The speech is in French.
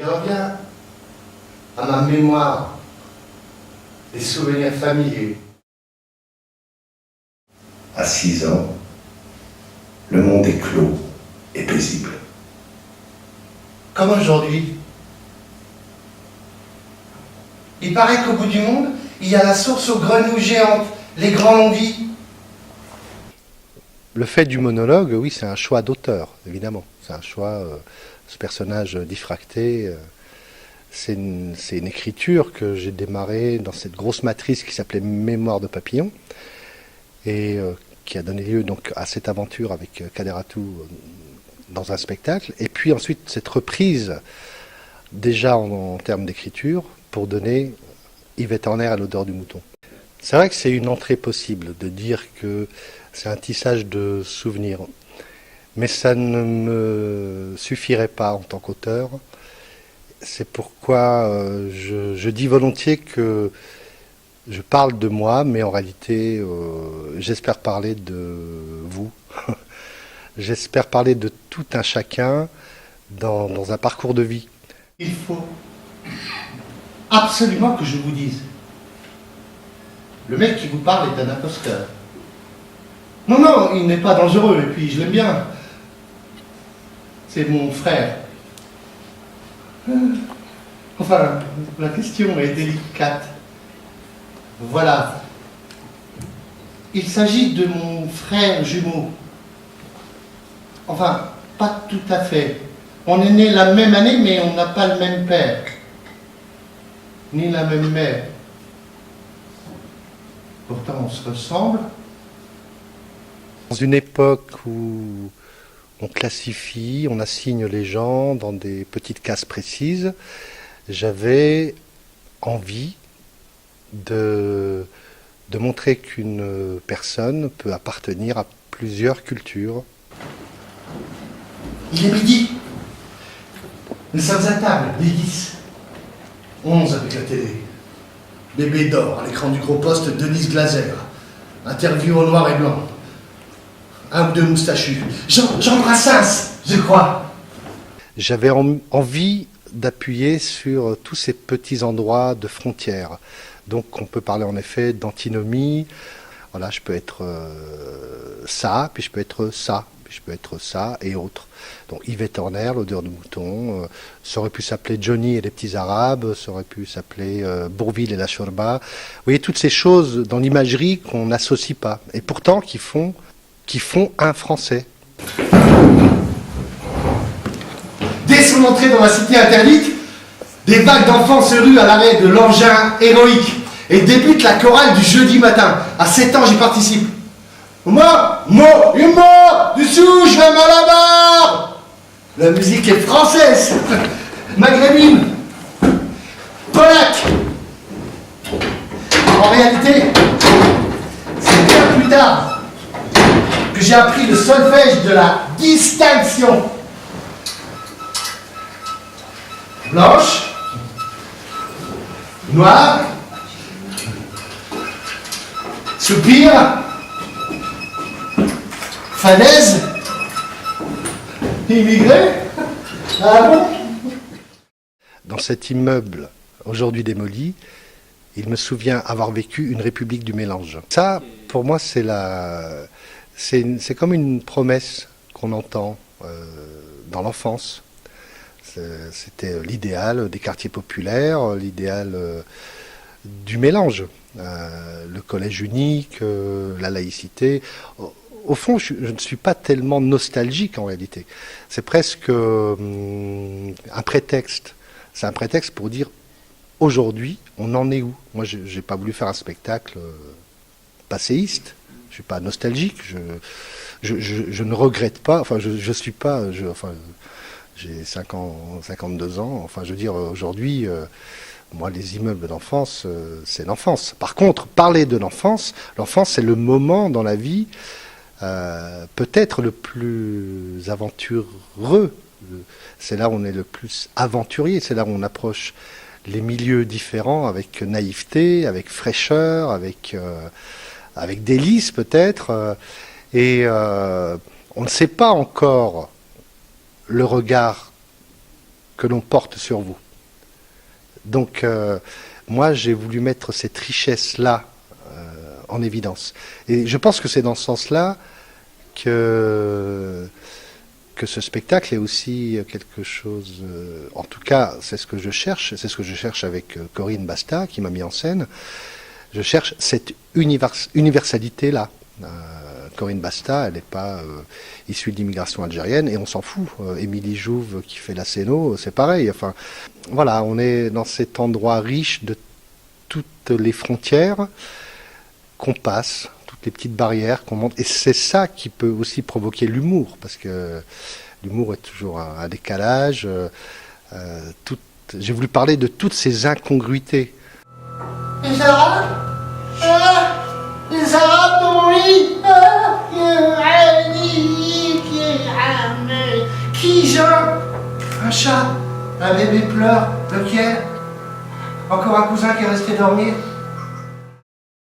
reviens à ma mémoire des souvenirs familiers. À 6 ans, le monde est clos et paisible. Comme aujourd'hui. Il paraît qu'au bout du monde, il y a la source aux grenouilles géantes, les grands non-dits. Le fait du monologue, oui, c'est un choix d'auteur, évidemment. C'est un choix, ce personnage diffracté, c'est une écriture que j'ai démarrée dans cette grosse matrice qui s'appelait Mémoire de papillon, et qui a donné lieu donc à cette aventure avec Kader Atou dans un spectacle, et puis ensuite cette reprise, déjà en termes d'écriture, pour donner Yvette Horner à l'odeur du mouton. C'est vrai que c'est une entrée possible de dire que c'est un tissage de souvenirs, mais ça ne me suffirait pas en tant qu'auteur. C'est pourquoi je dis volontiers que je parle de moi, mais en réalité, j'espère parler de vous. J'espère parler de tout un chacun dans un parcours de vie. Il faut absolument que je vous dise. Le mec qui vous parle est un imposteur. Non, non, il n'est pas dangereux, et puis je l'aime bien. C'est mon frère. Enfin, la question est délicate. Voilà. Il s'agit de mon frère jumeau. Enfin, pas tout à fait. On est nés la même année, mais on n'a pas le même père. Ni la même mère. Pourtant, on se ressemble. Dans une époque où on classifie, on assigne les gens dans des petites cases précises, j'avais envie de montrer qu'une personne peut appartenir à plusieurs cultures. Il est midi. Nous sommes à table, les 10. 11 avec la télé. Bébé d'or, à l'écran du gros poste, Denise Glaser. Interview en noir et blanc. Un ou deux moustachus. Jean Brassens, je crois. J'avais envie d'appuyer sur tous ces petits endroits de frontières. Donc on peut parler en effet d'antinomie. Voilà, je peux être ça, puis je peux être ça, puis je peux être ça et autres. Donc Yvette Horner, l'odeur du mouton, ça aurait pu s'appeler Johnny et les petits arabes, ça aurait pu s'appeler Bourvil et la Shorba. Vous voyez, toutes ces choses dans l'imagerie qu'on n'associe pas, et pourtant qui font un Français. Dès son entrée dans la cité interdite, des vagues d'enfants se ruent à l'arrêt de l'engin héroïque et débute la chorale du jeudi matin. À 7 ans, j'y participe. Moi, dessous, je vais mal à barre. La musique est française, maghrébine, polaque. En réalité, c'est bien plus tard que j'ai appris le solfège de la distinction. Blanche, noire, soupir, falaise, immigré. Ah bon? Dans cet immeuble aujourd'hui démoli, il me souvient avoir vécu une république du mélange. Ça, pour moi, c'est comme une promesse qu'on entend dans l'enfance. C'était l'idéal des quartiers populaires, l'idéal du mélange, le collège unique, la laïcité. Au fond, je ne suis pas tellement nostalgique en réalité. C'est presque un prétexte. C'est un prétexte pour dire aujourd'hui, on en est où? Moi, je n'ai pas voulu faire un spectacle passéiste. Je ne suis pas nostalgique. Je ne regrette pas. Enfin, je suis pas. J'ai 52 ans. Enfin, je veux dire, aujourd'hui, moi, les immeubles d'enfance, c'est l'enfance. Par contre, parler de l'enfance, c'est le moment dans la vie peut-être le plus aventureux. C'est là où on est le plus aventurier. C'est là où on approche les milieux différents avec naïveté, avec fraîcheur, avec délice peut-être. Et on ne sait pas encore le regard que l'on porte sur vous. Donc, moi, j'ai voulu mettre cette richesse-là en évidence. Et je pense que c'est dans ce sens-là que ce spectacle est aussi quelque chose, en tout cas, c'est ce que je cherche avec Corinne Basta, qui m'a mis en scène. Je cherche cette universalité-là. Corinne Basta, elle n'est pas issue de l'immigration algérienne, et on s'en fout. Émilie Jouve, qui fait la scéno, c'est pareil. Enfin, voilà, on est dans cet endroit riche de toutes les frontières qu'on passe, toutes les petites barrières qu'on monte. Et c'est ça qui peut aussi provoquer l'humour, parce que l'humour est toujours un décalage. J'ai voulu parler de toutes ces incongruités. Les Arabes, les Arabes dans mon lit. Qui Jean? Un chat, un bébé pleure, lequel? Encore un cousin qui est resté dormir.